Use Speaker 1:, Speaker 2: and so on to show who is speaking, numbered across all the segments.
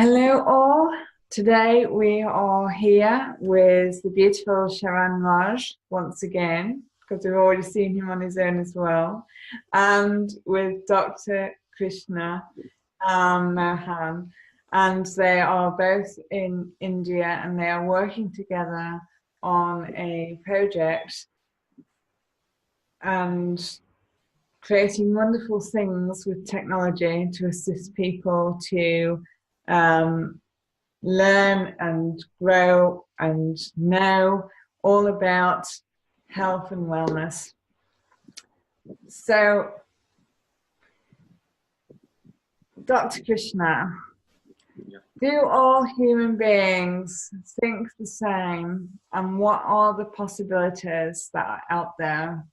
Speaker 1: Hello all. Today we are here with the beautiful Sharan Raj once again, because we've already seen him on his own as well, and with Dr. Krishna Mohan. And they are both in India and they are working together on a project and creating wonderful things with technology to assist people to learn and grow and know all about health and wellness. So, Dr. Krishna, do all human beings think the same, and what are the possibilities that are out there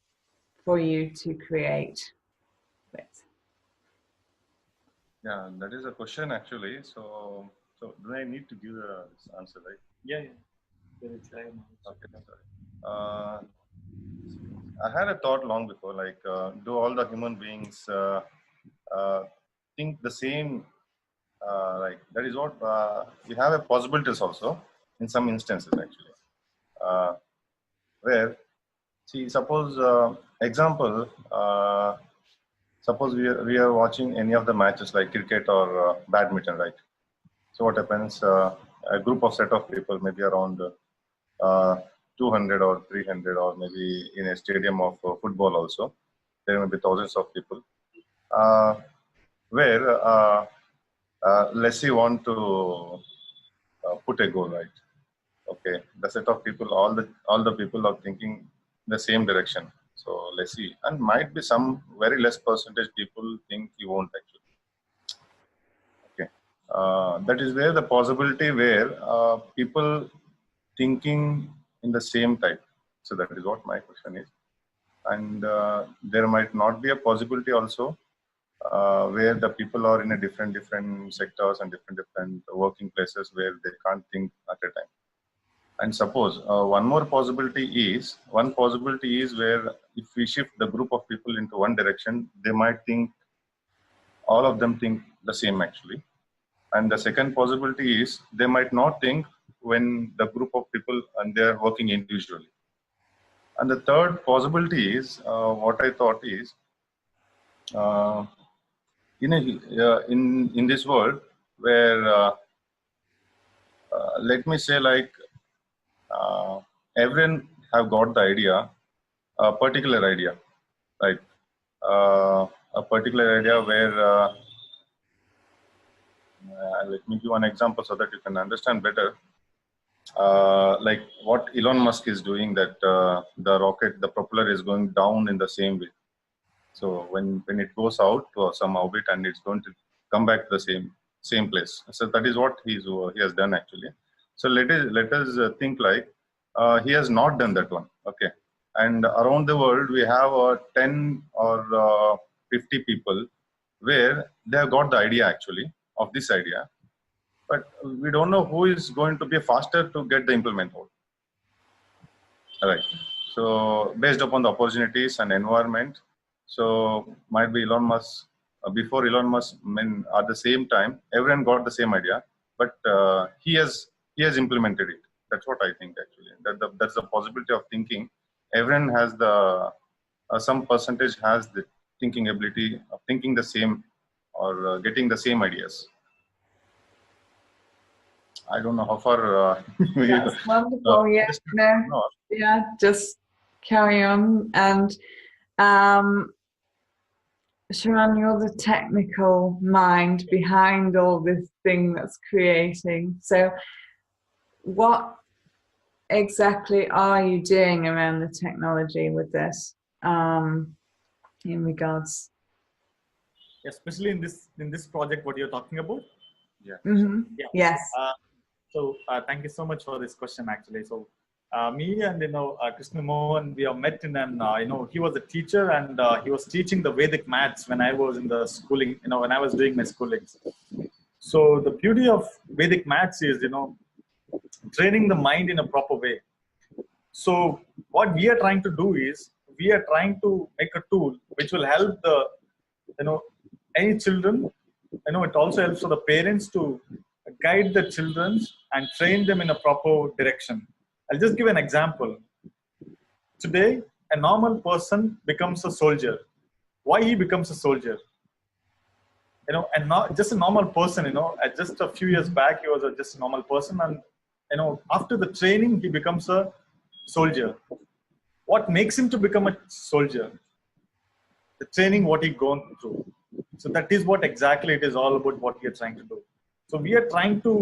Speaker 1: for you to create with?
Speaker 2: Yeah, that is a question actually. So do I need to give this answer, right?
Speaker 3: Yeah.
Speaker 2: Okay, sorry. I had a thought long before, like, do all the human beings think the same? Like, that is what we have a possibilities also in some instances actually, where, see, suppose example, suppose we are watching any of the matches like cricket or badminton, right? So what happens? A group of set of people, maybe around 200 or 300, or maybe in a stadium of football also, there may be thousands of people. Where let's say want to put a goal, right? Okay, the set of people, all the people are thinking the same direction. So let's see, and might be some very less percentage people think you won't actually. That is where the possibility where people thinking in the same type. So that is what my question is. And there might not be a possibility also where the people are in a different sectors and different working places where they can't think at a time. And suppose one possibility is where if we shift the group of people into one direction, they might think, all of them think the same actually. And the second possibility is they might not think when the group of people and they are working individually. And the third possibility is what I thought is in this world where let me say, like, everyone have got the idea, a particular idea, like a particular idea where let me give one example so that you can understand better. Like what Elon Musk is doing, that the rocket, the propeller is going down in the same way. So when it goes out to some orbit and it's going to come back to the same place. So that is what he has done actually. So let us think like he has not done that one. Okay, and around the world we have 10 or 50 people where they have got the idea actually of this idea, but we don't know who is going to be faster to get the implement out. All right. So based upon the opportunities and environment, so might be Elon Musk. Before Elon Musk, at the same time, everyone got the same idea, but he has implemented it. That's what I think actually. That's the possibility of thinking. Everyone has the some percentage has the thinking ability of thinking the same or getting the same ideas. I don't know how far.
Speaker 1: That's wonderful. Yeah, just carry on. And Sharan, you're the technical mind behind all this thing that's creating. So what exactly are you doing around the technology with this in regards?
Speaker 3: Especially in this project, what you're talking about?
Speaker 2: Yeah.
Speaker 1: Mm-hmm.
Speaker 3: Yeah.
Speaker 1: Yes.
Speaker 3: So thank you so much for this question actually. So me and Krishna Mohan, we have met in an he was a teacher and he was teaching the Vedic maths when I was in the schooling, when I was doing my schooling. So the beauty of Vedic maths is training the mind in a proper way. So what we are trying to do is we are trying to make a tool which will help the any children. It also helps for the parents to guide the children and train them in a proper direction. I'll just give an example. Today, a normal person becomes a soldier. Why he becomes a soldier? And not just a normal person, just a few years back, he was just a normal person. And, after the training, he becomes a soldier. What makes him to become a soldier? The training, what he gone through. So that is what exactly it is all about, what we are trying to do. So we are trying to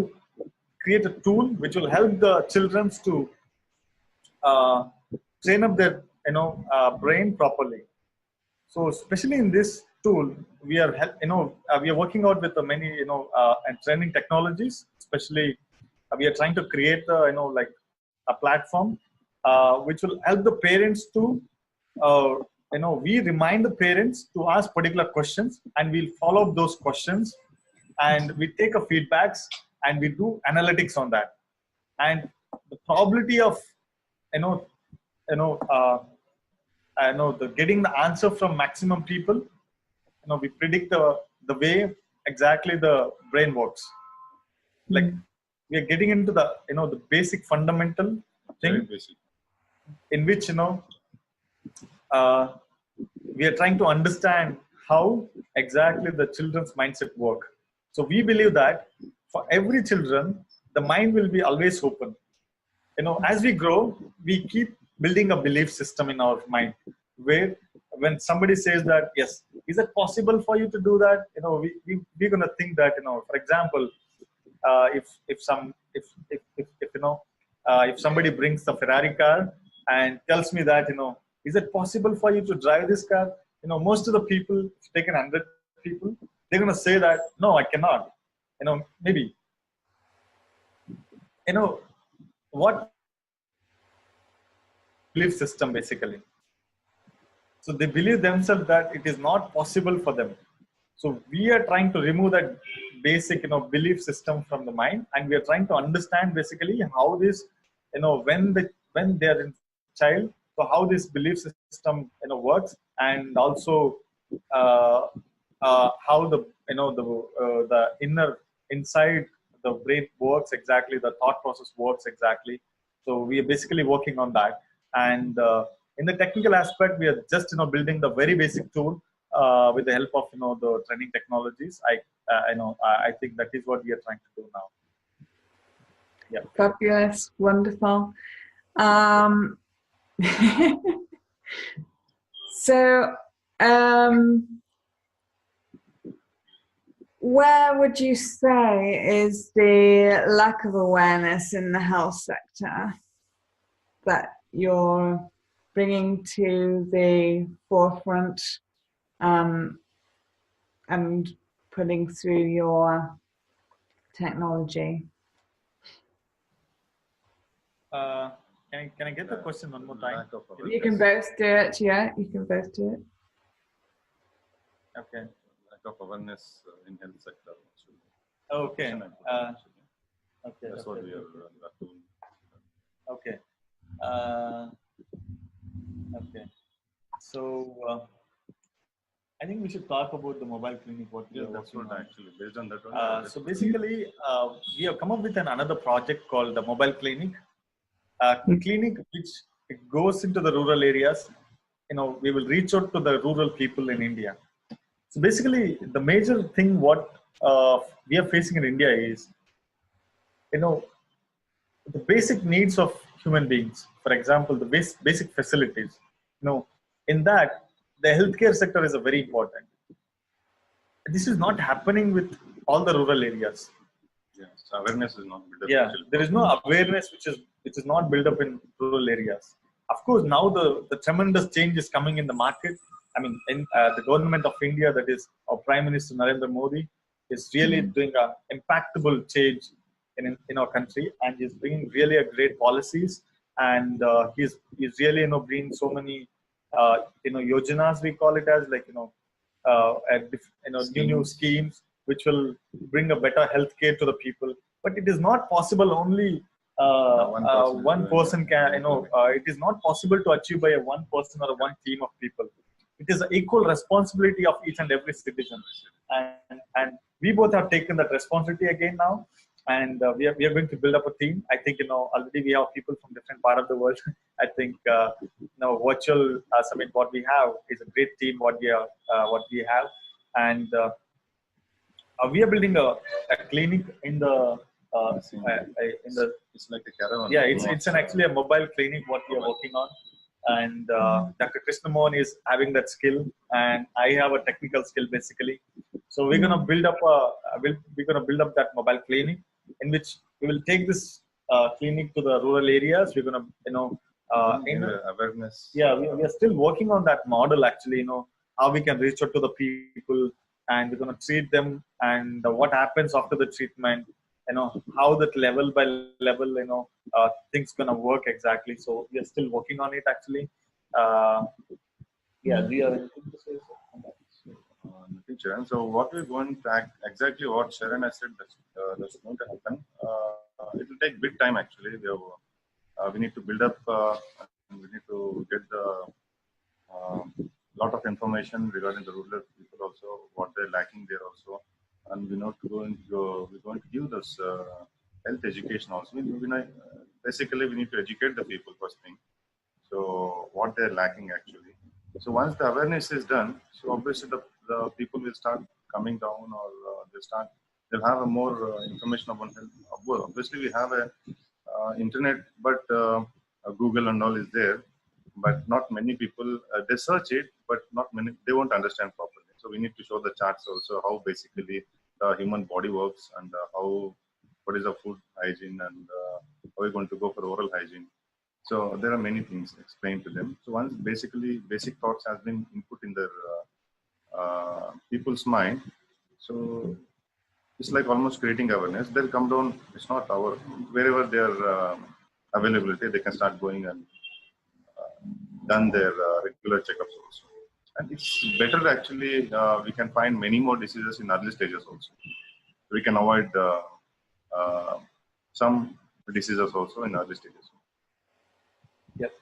Speaker 3: create a tool which will help the children to train up their brain properly. So especially in this tool, we are we are working out with the many and training technologies. Especially, we are trying to create like a platform which will help the parents to we remind the parents to ask particular questions, and we'll follow up those questions, and we take a feedbacks and we do analytics on that, and the probability of getting the answer from maximum people, we predict the way exactly the brain works. Like we are getting into the the basic fundamental thing, in which we are trying to understand how exactly the children's mindset work. So we believe that for every children, the mind will be always open. As we grow, we keep building a belief system in our mind, where when somebody says that, yes, is it possible for you to do that? We're going to think that, for example, if somebody brings the Ferrari car and tells me that, is it possible for you to drive this car? Most of the people, if you take 100 people, they're going to say that, no, I cannot. Maybe. What belief system basically. So they believe themselves that it is not possible for them. So we are trying to remove that basic, belief system from the mind, and we are trying to understand basically how this, when they are in child, so how this belief system, works, and also how the inner inside the brain works exactly, the thought process works exactly. So we are basically working on that, and in the technical aspect, we are just building the very basic tool with the help of the training technologies. I think that is what we are trying to do now. Yeah.
Speaker 1: Fabulous, wonderful. So, where would you say is the lack of awareness in the health sector that you're bringing to the forefront and putting through your technology?
Speaker 3: Can I get the question one more time?
Speaker 1: You can both do it, yeah. You can both do it.
Speaker 3: Okay.
Speaker 2: Lack of awareness in health sector.
Speaker 3: Okay. Okay.
Speaker 2: That's what we are doing.
Speaker 3: Okay. Okay. So I think we should talk about the mobile clinic.
Speaker 2: That's what actually based on that one.
Speaker 3: So basically, we have come up with another project called the mobile clinic. Clinic which goes into the rural areas. We will reach out to the rural people in India. So basically, the major thing what we are facing in India is, the basic needs of human beings. For example, the basic facilities. In that, the healthcare sector is very important. This is not happening with all the rural areas.
Speaker 2: Yes, awareness is not built up.
Speaker 3: Yeah, there is no awareness which is not built up in rural areas. Of course, now the tremendous change is coming in the market. I mean, in the government of India, that is our Prime Minister Narendra Modi, is really doing an impactful change in our country, and he's bringing really a great policies, and he's really bringing so many yojanas, we call it as, like new schemes which will bring a better healthcare to the people. But it is not possible only one person can, it is not possible to achieve by one person or one team of people. It is an equal responsibility of each and every citizen. And we both have taken that responsibility again now. and we are going to build up a team. I think, already we have people from different part of the world. I think, virtual summit, what we have is a great team, what we have. And we are building a clinic in the, in the,
Speaker 2: it's like a caravan.
Speaker 3: yeah, it's actually a mobile clinic what we are working on. And Dr. Krishna Mohan is having that skill, and I have a technical skill basically. So we're gonna build up that mobile clinic, in which we will take this clinic to the rural areas. We're gonna,
Speaker 2: awareness.
Speaker 3: Yeah, we are still working on that model actually. How we can reach out to the people, and we're gonna treat them, and what happens after the treatment. How that level by level, things gonna work exactly. So we are still working on it actually. Yeah, do you have anything to say on that?
Speaker 2: Teacher, and so what we're going to act, exactly what Sharan has said, that's going to happen. It will take big time actually. We need to build up, and we need to get the lot of information regarding the rural people also, what they're lacking there also, and we're going to give this health education also. Basically, we need to educate the people first thing. So what they're lacking actually. So once the awareness is done, so obviously the people will start coming down, or they'll have a more information about health. Obviously, we have a internet, but Google and all is there, but not many people they search it, but not many, they won't understand properly. So we need to show the charts also, how basically the human body works, and what is the food hygiene, and how we're going to go for oral hygiene. So there are many things explained to them. So once basically basic thoughts has been input in their people's mind, so it's like almost creating awareness. They'll come down. It's not our, wherever their availability, they can start going and done their regular checkups also. And it's better actually. We can find many more diseases in early stages also. We can avoid some diseases also in early stages.
Speaker 3: Yep.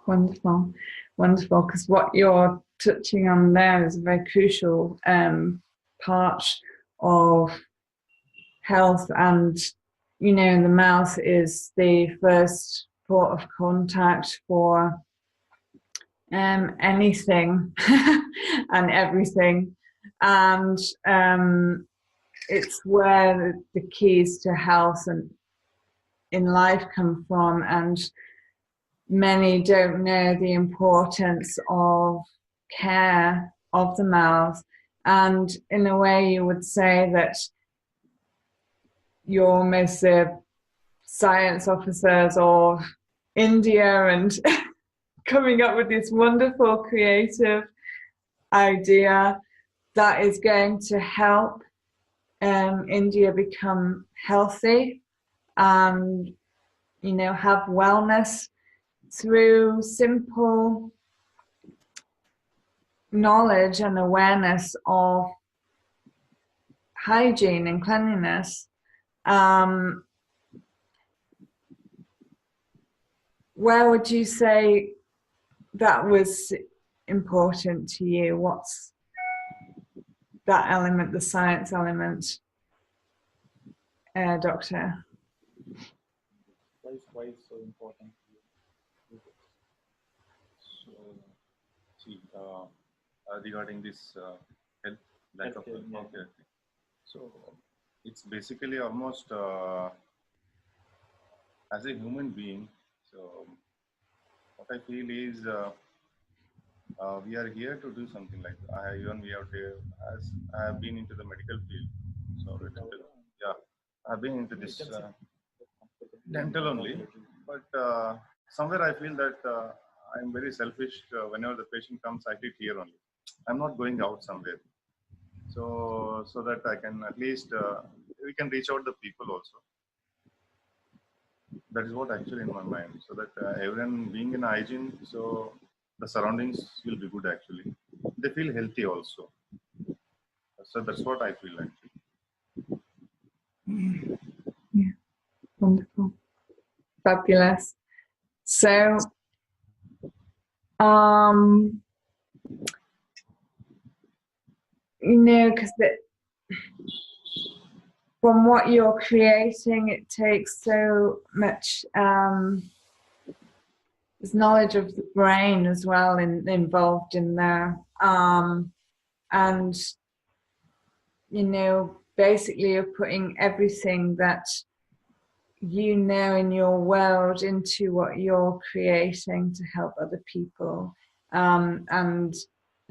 Speaker 1: Wonderful, wonderful. Because what you're touching on there is a very crucial part of health, and the mouth is the first port of contact for anything and everything, and it's where the keys to health and in life come from, and many don't know the importance of care of the mouth. And in a way, you would say that you're almost the science officers of India, and coming up with this wonderful creative idea that is going to help India become healthy and have wellness through simple knowledge and awareness of hygiene and cleanliness. Where would you say that was important to you? What's that element, the science element, Doctor?
Speaker 3: Why is so important to you?
Speaker 2: So, see, regarding this health, lack of health care. So it's basically almost as a human being. So what I feel is we are here to do something like even we have to, as I have been into the medical field. So yeah, I've been into this dental only, but somewhere I feel that I'm very selfish. Whenever the patient comes, I sit here only. I'm not going out somewhere. So that I can at least we can reach out the people also. That is what actually in my mind. So that everyone being in hygiene, so the surroundings will be good actually. They feel healthy also. So that's what I feel actually.
Speaker 1: Yeah, wonderful, fabulous. So, because from what you're creating, it takes so much there's knowledge of the brain as well involved in there, and you know, basically you're putting everything that you know in your world into what you're creating to help other people, and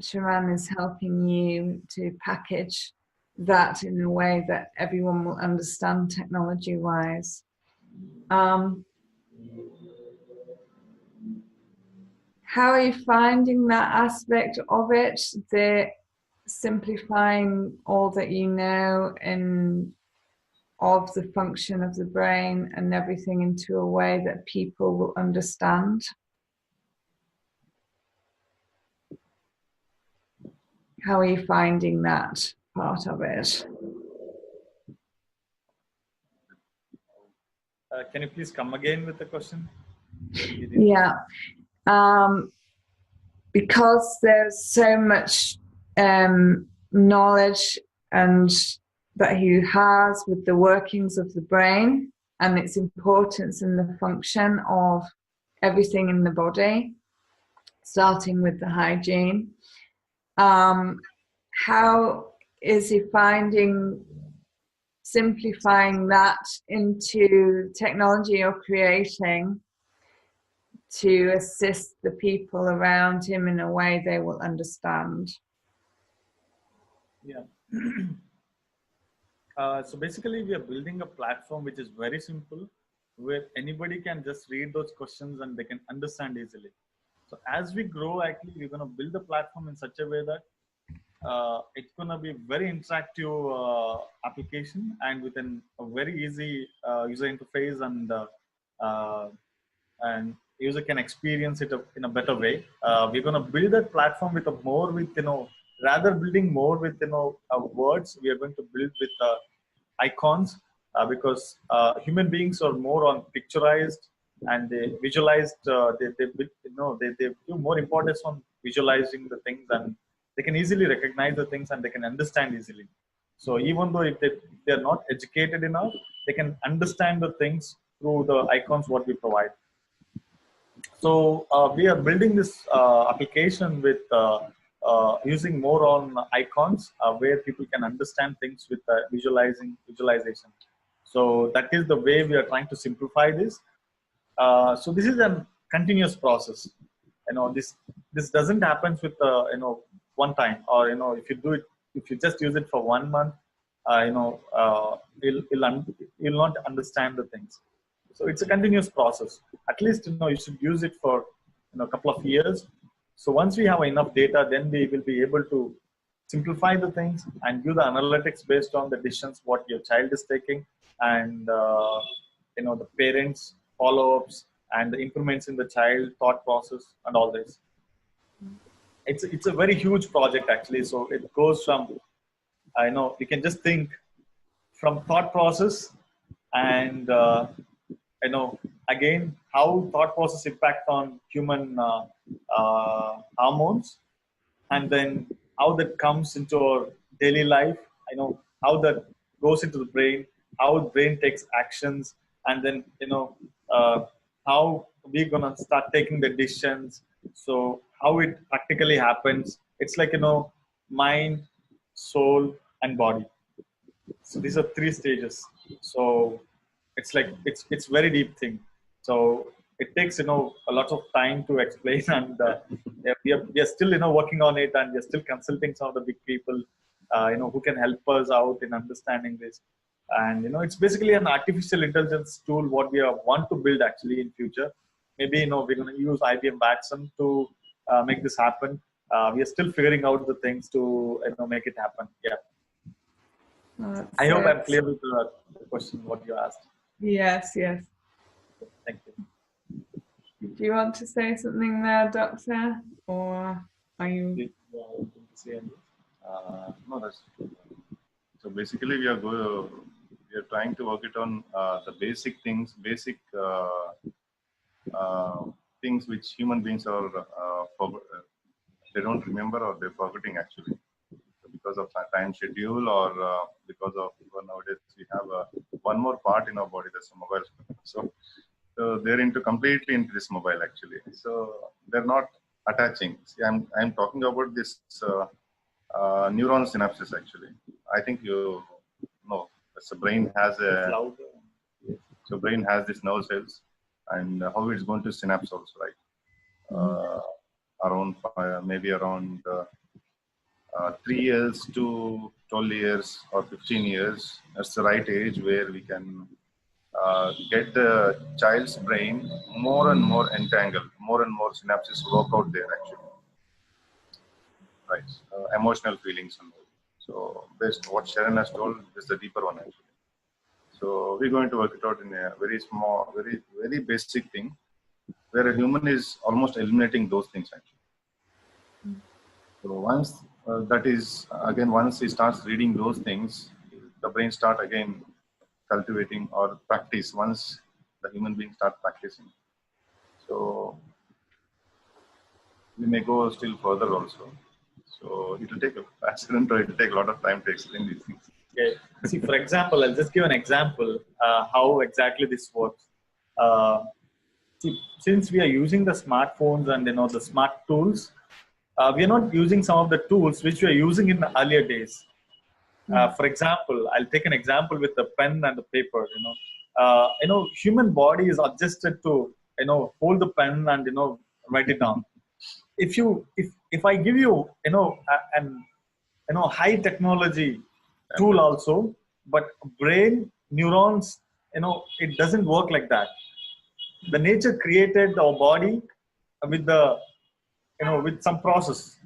Speaker 1: Sharan is helping you to package that in a way that everyone will understand technology wise. How are you finding that aspect of it, the simplifying all that you know of the function of the brain and everything into a way that people will understand? How are you finding that part of it?
Speaker 3: Can you please come again with the question?
Speaker 1: Yeah. Because there's so much knowledge and that he has with the workings of the brain and its importance in the function of everything in the body, starting with the hygiene. How is he finding simplifying that into technology you're creating to assist the people around him in a way they will understand?
Speaker 3: Yeah. So basically, we are building a platform which is very simple, where anybody can just read those questions and they can understand easily. So as we grow, actually, we're going to build the platform in such a way that it's going to be very interactive application and with a very easy user interface, and user can experience it in a better way. We're going to build that platform with rather building more with words. We are going to build with icons, because human beings are more on picturized and they visualized. They give more importance on visualizing the things, and they can easily recognize the things and they can understand easily. So even though if they are not educated enough, they can understand the things through the icons what we provide. So we are building this application with using more on icons, where people can understand things with visualization. So that is the way we are trying to simplify this. So this is a continuous process. This doesn't happen with one time, or if you just use it for 1 month, you'll not understand the things. So it's a continuous process. At least you should use it for a couple of years. So once we have enough data, then we will be able to simplify the things and do the analytics based on the decisions what your child is taking, and the parents follow-ups and the improvements in the child thought process and all this. It's a very huge project actually. So it goes from, you can just think from thought process, and again how thought process impact on human hormones, and then how that comes into our daily life. How that goes into the brain, how the brain takes actions, and then how we're gonna start taking the decisions. So how it practically happens. It's like mind, soul, and body. So these are 3 stages. So it's like it's very deep thing. So it takes a lot of time to explain, and we are still working on it, and we are still consulting some of the big people who can help us out in understanding this. And it's basically an artificial intelligence tool what we want to build actually in future. Maybe we're going to use IBM Watson to make this happen. We are still figuring out the things to make it happen. Yeah. I hope I'm clear with the question what you asked.
Speaker 1: Yes.
Speaker 3: Thank you.
Speaker 1: Do you want to say something there, Doctor, or are you?
Speaker 2: No, that's true. So basically, we are trying to work it on the basic things, things which human beings are they don't remember, or they're forgetting actually, because of time schedule, or because of nowadays we have one more part in our body, that's a mobile phone. So they're completely into this mobile actually. So they're not attaching. See, I'm talking about this neuron synapses actually. I think you know. The brain has brain has this nerve cells, and how it's going to synapse also, right? Around maybe around 3 years to 12 years or 15 years. That's the right age where we can get the child's brain more and more entangled, more and more synapses work out there actually, right? Emotional feelings and all. So based on what Sharan has told, is the deeper one actually. So we're going to work it out in a very small, very basic thing, where a human is almost eliminating those things actually. So once that is, again, once he starts reading those things, the brain start again cultivating or practice once the human being start practicing. So we may go still further also. So it will take a lot of time to explain these things.
Speaker 3: Okay. See, for example, I'll just give an example how exactly this works. See, since we are using the smartphones and the smart tools, we are not using some of the tools which we are using in the earlier days. For example, I'll take an example with the pen and the paper. Human body is adjusted to hold the pen and write it down. If I give you an high technology tool also, but brain neurons, it doesn't work like that. The nature created our body with with some process.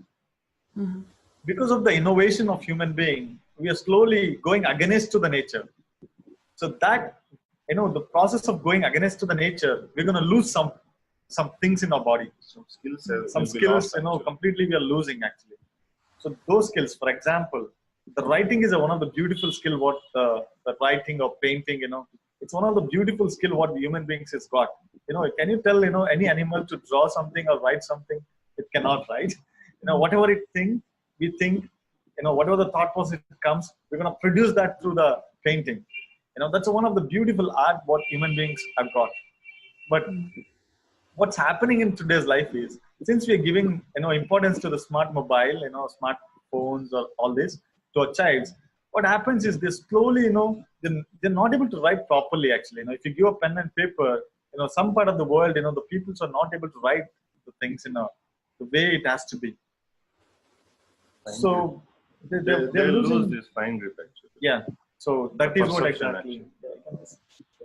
Speaker 3: Because of the innovation of human being, we are slowly going against to the nature. So that the process of going against to the nature, we're going to lose some things in our body.
Speaker 2: Some skills,
Speaker 3: completely we are losing actually. So those skills, for example, the writing is one of the beautiful skill. What the writing or painting, it's one of the beautiful skill what human beings has got. Can you tell any animal to draw something or write something? It cannot, right? Whatever we think, whatever the thought process comes, we're gonna produce that through the painting. That's one of the beautiful art what human beings have got. But what's happening in today's life is, since we are giving importance to the smart mobile, smartphones or all this to our child, what happens is they slowly, they're not able to write properly actually. If you give a pen and paper, some part of the world, the people are not able to write the things in the way it has to be. So they'll
Speaker 2: lose this fine grip actually.
Speaker 3: Yeah. So that is what exactly.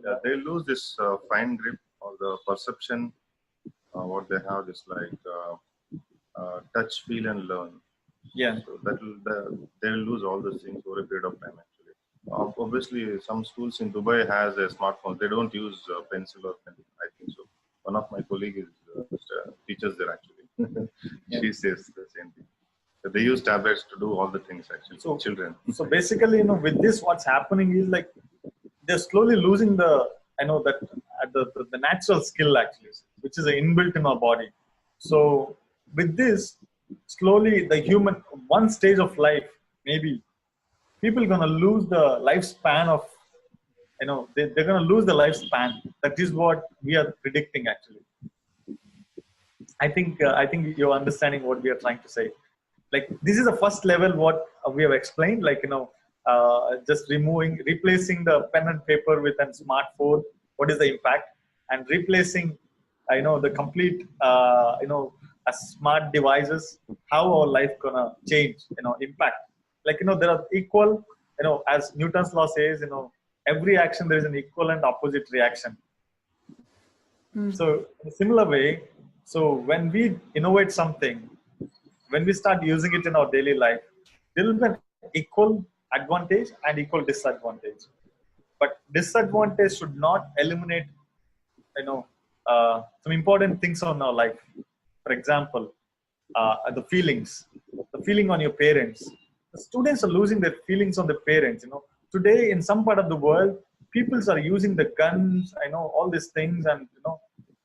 Speaker 2: Yeah, they lose this fine grip or the perception. What they have is like touch, feel, and learn.
Speaker 3: Yeah.
Speaker 2: So they will lose all those things over a period of time actually. Obviously, some schools in Dubai has a smartphone. They don't use pencil or pen. I think so. One of my colleagues teaches there actually. She says the same thing. So they use tablets to do all the things actually. So children.
Speaker 3: So basically, with this, what's happening is like they're slowly losing the natural skill actually, which is inbuilt in our body. So with this, slowly the human one stage of life, maybe people are gonna lose the lifespan of they're gonna lose the lifespan. That is what we are predicting actually. I think you're understanding what we are trying to say. Like this is the first level what we have explained. Like just replacing the pen and paper with a smartphone. What is the impact? And replacing the complete smart devices. How our life gonna change? Impact. Like there are equal. As Newton's law says, every action there is an equal and opposite reaction. So in a similar way, so when we innovate something, when we start using it in our daily life, there will be an equal advantage and equal disadvantage. But disadvantage should not eliminate, some important things on our life. For example, the feeling on your parents. The students are losing their feelings on the parents. Today in some part of the world, people are using the guns. All these things, and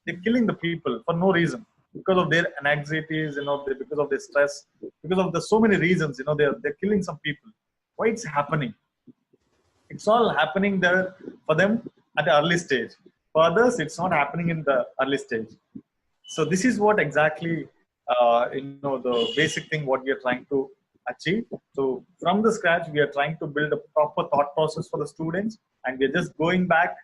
Speaker 3: they're killing the people for no reason. Because of their anxieties, because of their stress, because of the so many reasons, they're killing some people. Why it's happening? it's all happening there for them at the early stage. For others, it's not happening in the early stage. So this is what exactly the basic thing what we are trying to achieve. So from the scratch, we are trying to build a proper thought process for the students, and we are just going back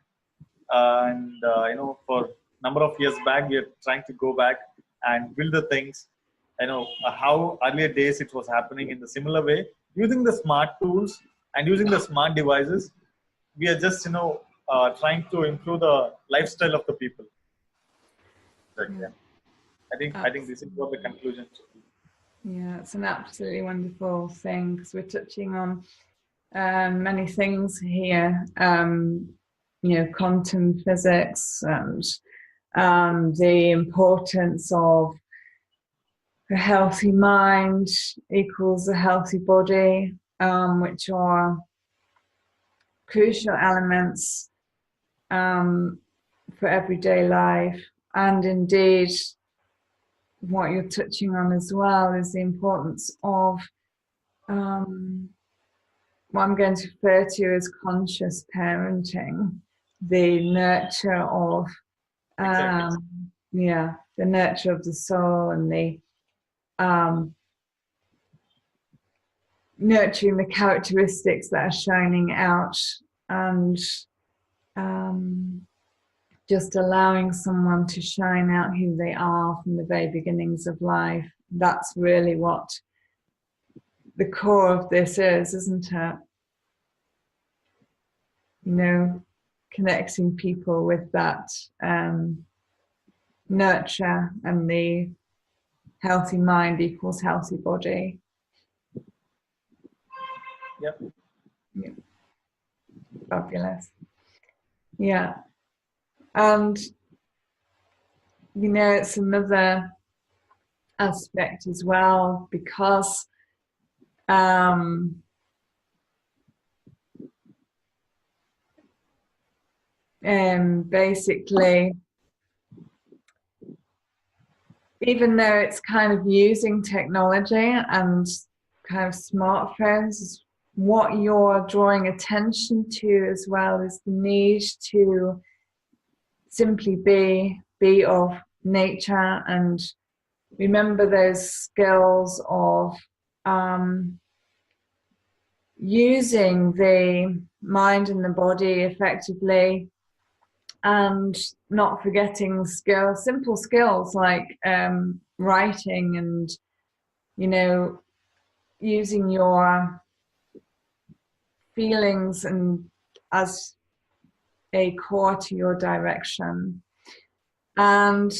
Speaker 3: for number of years back, we are trying to go back and build the things, how earlier days it was happening in the similar way, using the smart tools and using the smart devices. We are just trying to improve the lifestyle of the people. Yeah. I think this is what the conclusion should be.
Speaker 1: Yeah, it's an absolutely wonderful thing, because we're touching on many things here, quantum physics and the importance of a healthy mind equals a healthy body, which are crucial elements for everyday life. And indeed, what you're touching on as well is the importance of what I'm going to refer to as conscious parenting, the nurture of the nurture of the soul, and the nurturing the characteristics that are shining out, and just allowing someone to shine out who they are from the very beginnings of life. That's really what the core of this is, isn't it? Connecting people with that nurture, and the healthy mind equals healthy body.
Speaker 3: Yep.
Speaker 1: Yeah. Fabulous. Yeah. And it's another aspect as well, because basically, even though it's kind of using technology and kind of smartphones, what you're drawing attention to as well is the need to simply be of nature, and remember those skills of using the mind and the body effectively, and not forgetting simple skills like writing, and using your feelings and as a core to your direction. And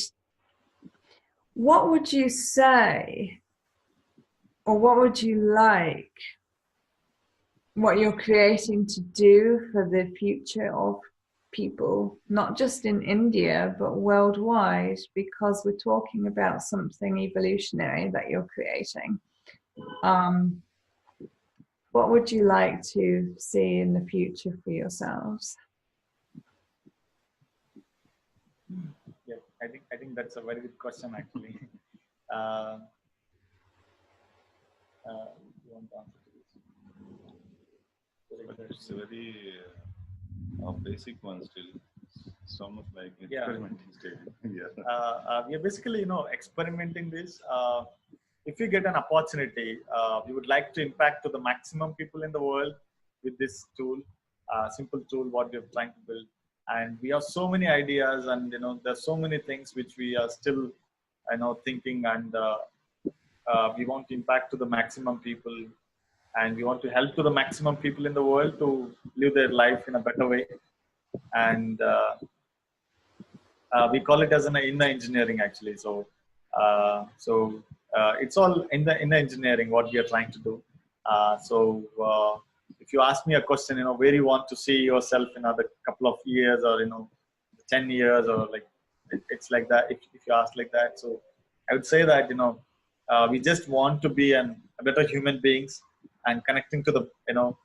Speaker 1: what would you say, or what would you like, what you're creating to do for the future of people, not just in India, but worldwide, because we're talking about something evolutionary that you're creating? What would you like to see in the future for yourselves?
Speaker 3: Yeah, I think that's a very good question, actually. You want to answer this?
Speaker 2: But it's a very basic one still. It's almost like experimenting stage.
Speaker 3: We are basically, experimenting this. If you get an opportunity, we would like to impact to the maximum people in the world with this tool, simple tool what we are trying to build. And we have so many ideas, and there's so many things which we are still, thinking, and we want to impact to the maximum people, and we want to help to the maximum people in the world to live their life in a better way. And we call it as an inner engineering, actually. So it's all in the inner engineering what we are trying to do. If you ask me a question, where you want to see yourself in another couple of years, or 10 years, or like, it's like that. If you ask like that, so I would say that we just want to be a better human beings, and connecting to the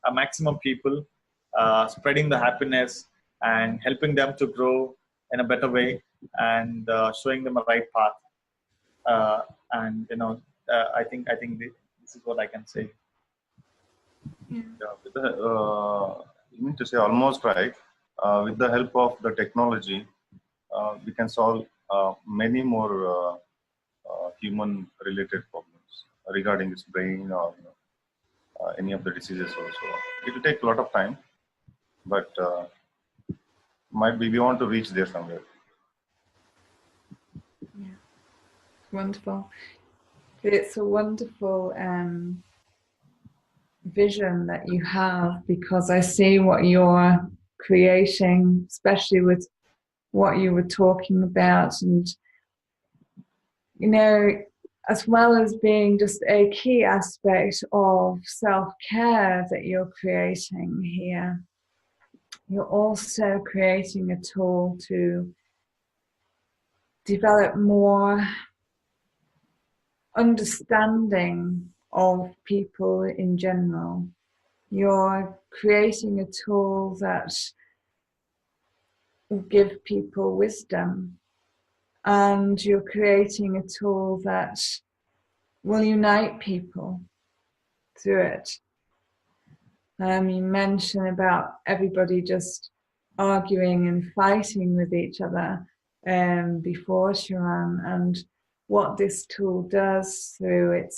Speaker 3: a maximum people, spreading the happiness and helping them to grow in a better way, and showing them a right path. And I think this is what I can say.
Speaker 2: Yeah, you mean to say almost right. With the help of the technology, we can solve many more human-related problems regarding its brain or any of the diseases also. It will take a lot of time, but might be we want to reach there somewhere.
Speaker 1: Yeah, wonderful. It's a wonderful vision that you have, because I see what you're creating, especially with what you were talking about, and you know, as well as being just a key aspect of self-care that you're creating here, you're also creating a tool to develop more understanding of people in general. You're creating a tool that will give people wisdom, and you're creating a tool that will unite people through it. You mentioned about everybody just arguing and fighting with each other before Sharan, and what this tool does through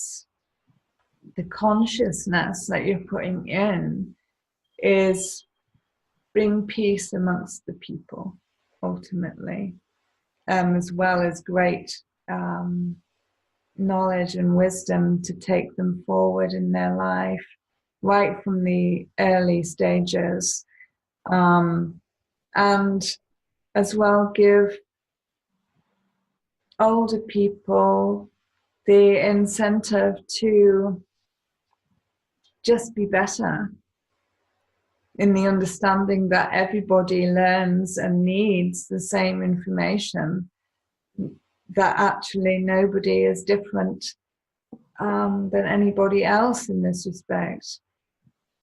Speaker 1: the consciousness that you're putting in is bring peace amongst the people, ultimately, as well as great knowledge and wisdom to take them forward in their life, right from the early stages, and as well give older people the incentive to just be better, in the understanding that everybody learns and needs the same information, that actually nobody is different than anybody else in this respect.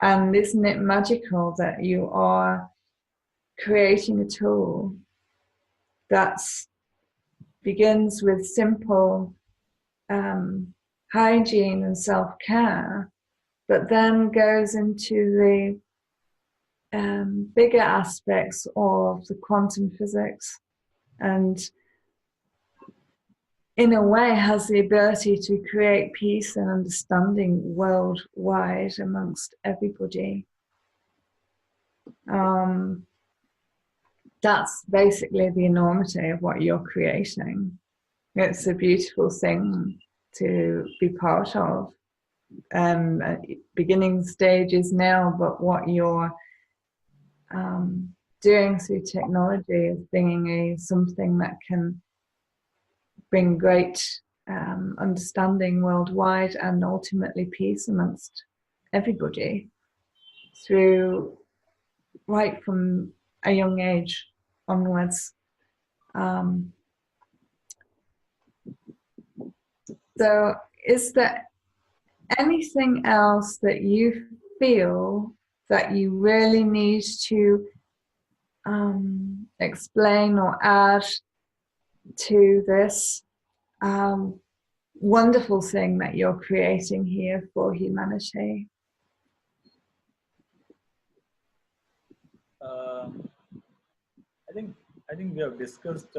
Speaker 1: And isn't it magical that you are creating a tool that begins with simple hygiene and self-care, but then goes into the bigger aspects of the quantum physics, and in a way has the ability to create peace and understanding worldwide amongst everybody. That's basically the enormity of what you're creating. It's a beautiful thing to be part of. Beginning stages now, but what you're doing through technology is bringing something that can bring great understanding worldwide, and ultimately peace amongst everybody, through right from a young age onwards. So is there anything else that you feel that you really need to explain or add to this wonderful thing that you're creating here for humanity?
Speaker 3: I think we have discussed.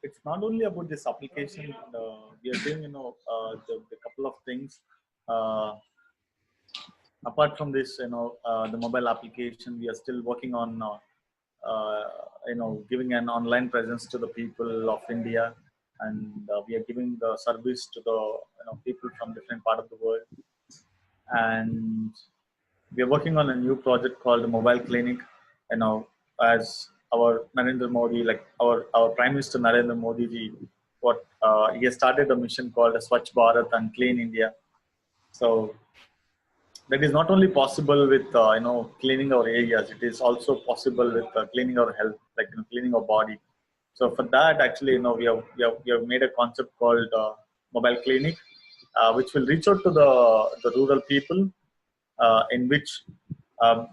Speaker 3: It's not only about this application. We are doing, the couple of things. Apart from this, the mobile application, we are still working on, giving an online presence to the people of India, and we are giving the service to the people from different part of the world. And we are working on a new project called the Mobile Clinic. As our Narendra Modi, like our Prime Minister Narendra Modi ji, he has started a mission called Swachh Bharat and Clean India. So that is not only possible with cleaning our areas; it is also possible with cleaning our health, like cleaning our body. So for that, actually, we have made a concept called Mobile Clinic, which will reach out to the rural people, in which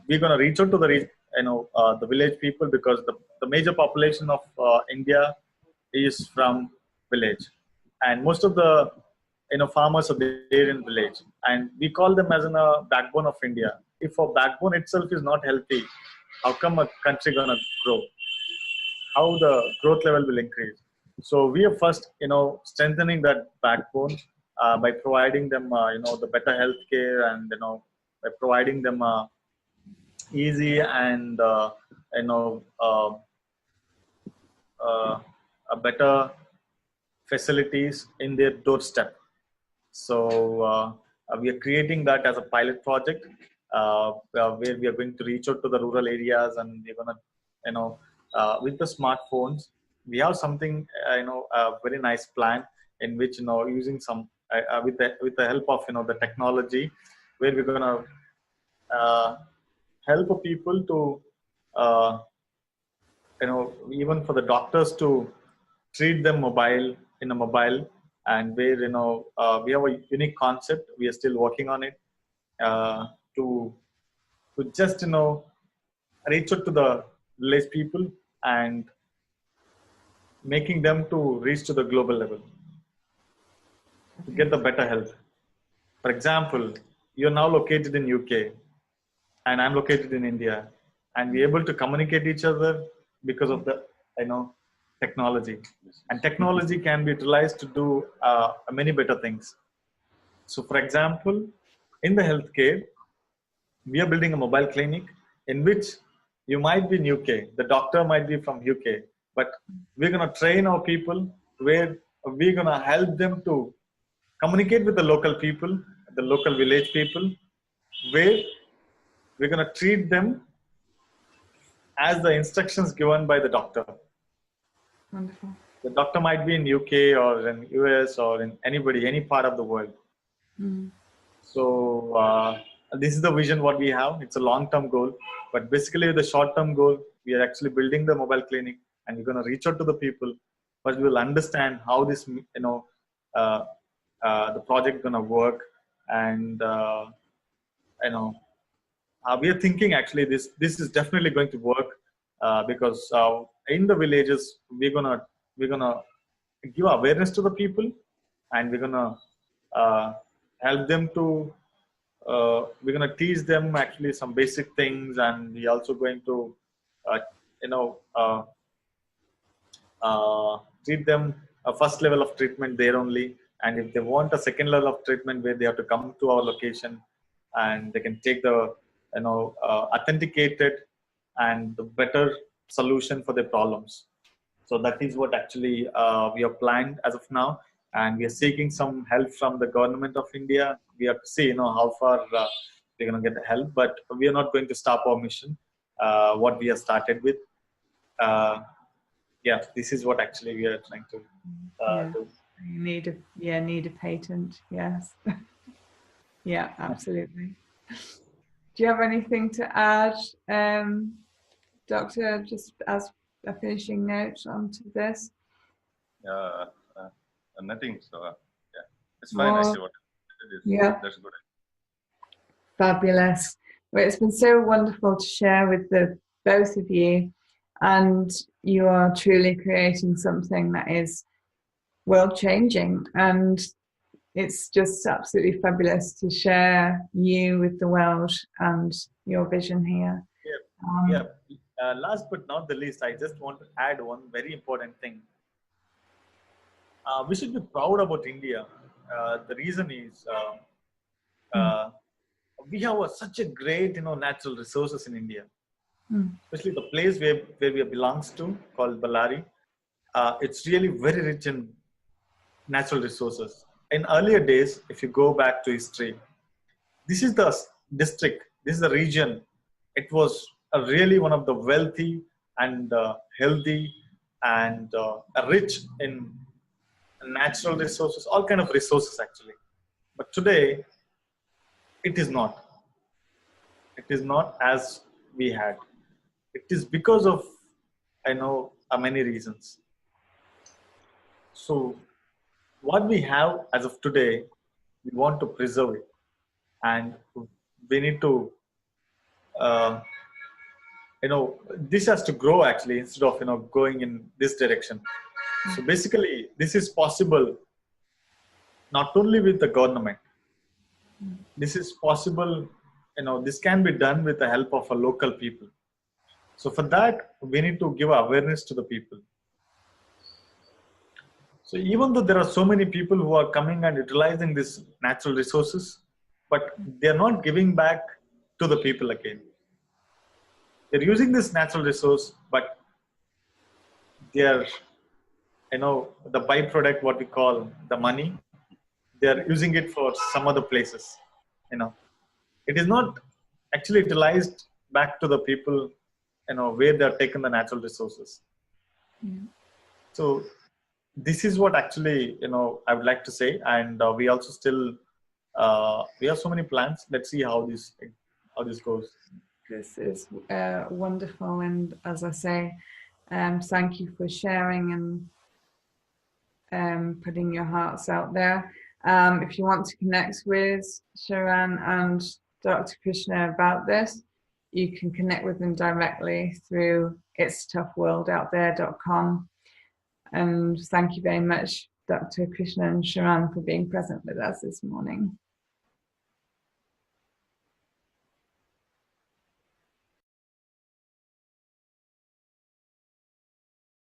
Speaker 3: we're going to reach out to the village people, because the major population of India is from village, and most of the farmers are there in village, and we call them as a backbone of India. if our backbone itself is not healthy, how come a country gonna grow? How the growth level will increase? So we are first, strengthening that backbone by providing them, the better healthcare, and by providing them easy and you know a better facilities in their doorstep. So we are creating that as a pilot project where we are going to reach out to the rural areas, and we're gonna, with the smartphones, we have something, a very nice plan in which, using some with the help of the technology, where we're gonna uh, help people to uh, even for the doctors to treat them in a mobile, and where we have a unique concept, we are still working on it, uh, to just reach out to the village people and making them to reach to the global level to get the better health. For example, you're now located in UK and I'm located in India, and we're able to communicate each other because of the technology. And technology can be utilized to do many better things. So, for example, in the healthcare, we are building a mobile clinic in which you might be in UK, the doctor might be from UK, but we're going to train our people where we're going to help them to communicate with the local people, the local village people, where we're going to treat them as the instructions given by the doctor.
Speaker 1: Wonderful.
Speaker 3: The doctor might be in UK or in US or in any part of the world.
Speaker 1: Mm.
Speaker 3: So this is the vision what we have. It's a long-term goal, but basically the short-term goal, we are actually building the mobile clinic, and we're going to reach out to the people, but we will understand how this, the project going to work, and we are thinking actually this is definitely going to work because in the villages we're gonna give awareness to the people, and we're gonna help them to we're gonna teach them actually some basic things, and we're also going to uh, you know uh, treat them a first level of treatment there only, and if they want a second level of treatment where they have to come to our location, and they can take the authenticated and the better solution for their problems. So that is what actually we have planned as of now, and we are seeking some help from the government of India. We have to see how far we're going to get the help, but we are not going to stop our mission what we have started with. Yeah, this is what actually we are trying to do.
Speaker 1: You need a patent. Yes. Yeah, absolutely. Do you have anything to add, Doctor, just as a finishing note onto this?
Speaker 2: Nothing. So yeah, it's fine. Actually, what it is.
Speaker 1: Yeah,
Speaker 2: That's good.
Speaker 1: fabulous. Well, it's been so wonderful to share with the both of you, and you are truly creating something that is world changing, and it's just absolutely fabulous to share you with the world and your vision here.
Speaker 3: Last but not the least, I just want to add one very important thing. We should be proud about India. The reason is we have such a great natural resources in India, especially the place where we belongs to, called Ballari. It's really very rich in natural resources. In earlier days, if you go back to history, this is the district, this is the region. It was really one of the wealthy and healthy and rich in natural resources, all kind of resources actually. But today, it is not. It is not as we had. It is because of, many reasons. So what we have as of today, we want to preserve it, and we need to this has to grow actually, instead of going in this direction. So basically this is possible not only with the government, this is possible this can be done with the help of a local people. So for that, we need to give awareness to the people. So even though there are so many people who are coming and utilizing these natural resources, but they're not giving back to the people again. They're using this natural resource, but they're, the byproduct, what we call the money, they're using it for some other places. It is not actually utilized back to the people, where they're taking the natural resources.
Speaker 1: Yeah.
Speaker 3: So this is what actually, I would like to say. And we also still, we have so many plans. Let's see how this goes.
Speaker 1: This is wonderful, and as I say, thank you for sharing and putting your hearts out there. If you want to connect with Sharan and Dr. Krishna about this, you can connect with them directly through itstoughworldouthere.com. And thank you very much, Dr. Krishna and Sharan, for being present with us this morning.